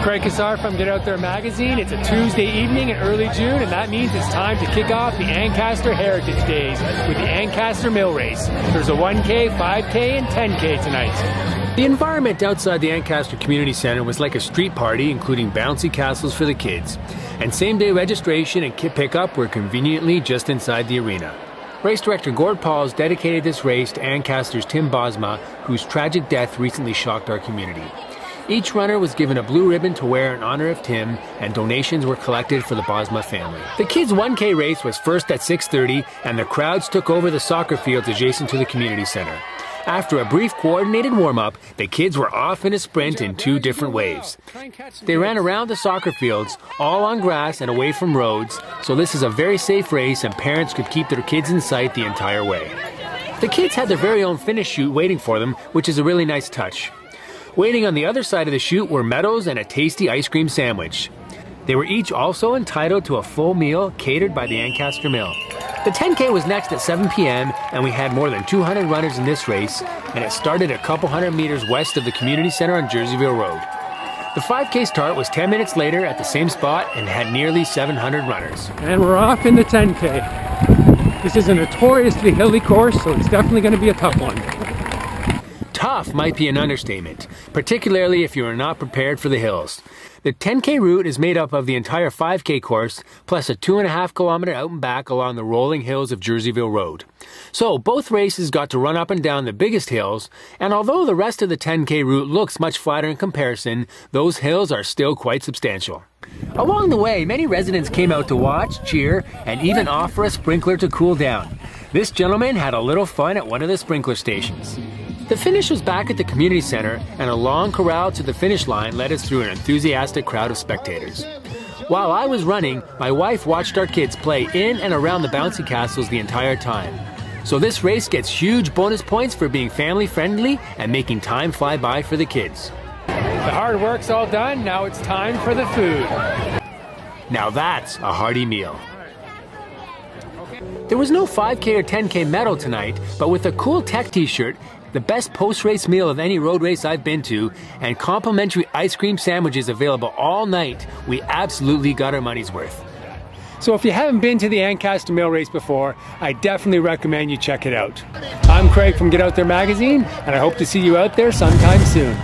Craig Cassar from Get Out There magazine. It's a Tuesday evening in early June, and that means it's time to kick off the Ancaster Heritage Days with the Ancaster Mill Race. There's a 1K, 5K, and 10K tonight. The environment outside the Ancaster Community Centre was like a street party, including bouncy castles for the kids. And same-day registration and kit pickup were conveniently just inside the arena. Race director Gord Pauls dedicated this race to Ancaster's Tim Bosma, whose tragic death recently shocked our community. Each runner was given a blue ribbon to wear in honor of Tim, and donations were collected for the Bosma family. The kids' 1K race was first at 6:30, and the crowds took over the soccer fields adjacent to the community center. After a brief coordinated warm-up, the kids were off in a sprint in two different waves. They ran around the soccer fields, all on grass and away from roads, so this is a very safe race and parents could keep their kids in sight the entire way. The kids had their very own finish chute waiting for them, which is a really nice touch. Waiting on the other side of the chute were medals and a tasty ice cream sandwich. They were each also entitled to a full meal catered by the Ancaster Mill. The 10K was next at 7 p.m. and we had more than 200 runners in this race, and it started a couple hundred meters west of the community center on Jerseyville Road. The 5K start was 10 minutes later at the same spot and had nearly 700 runners. And we're off in the 10K. This is a notoriously hilly course, so it's definitely going to be a tough one. Tough might be an understatement, particularly if you are not prepared for the hills. The 10K route is made up of the entire 5K course, plus a 2.5 kilometer out and back along the rolling hills of Jerseyville Road. So both races got to run up and down the biggest hills, and although the rest of the 10K route looks much flatter in comparison, those hills are still quite substantial. Along the way, many residents came out to watch, cheer, and even offer a sprinkler to cool down. This gentleman had a little fun at one of the sprinkler stations. The finish was back at the community center, and a long corral to the finish line led us through an enthusiastic crowd of spectators. While I was running, my wife watched our kids play in and around the bouncy castles the entire time. So this race gets huge bonus points for being family friendly and making time fly by for the kids. The hard work's all done, now it's time for the food. Now that's a hearty meal. There was no 5K or 10K medal tonight, but with a cool tech t-shirt, the best post-race meal of any road race I've been to, and complimentary ice cream sandwiches available all night, we absolutely got our money's worth. So if you haven't been to the Ancaster Mill Race before, I definitely recommend you check it out. I'm Craig from Get Out There magazine, and I hope to see you out there sometime soon.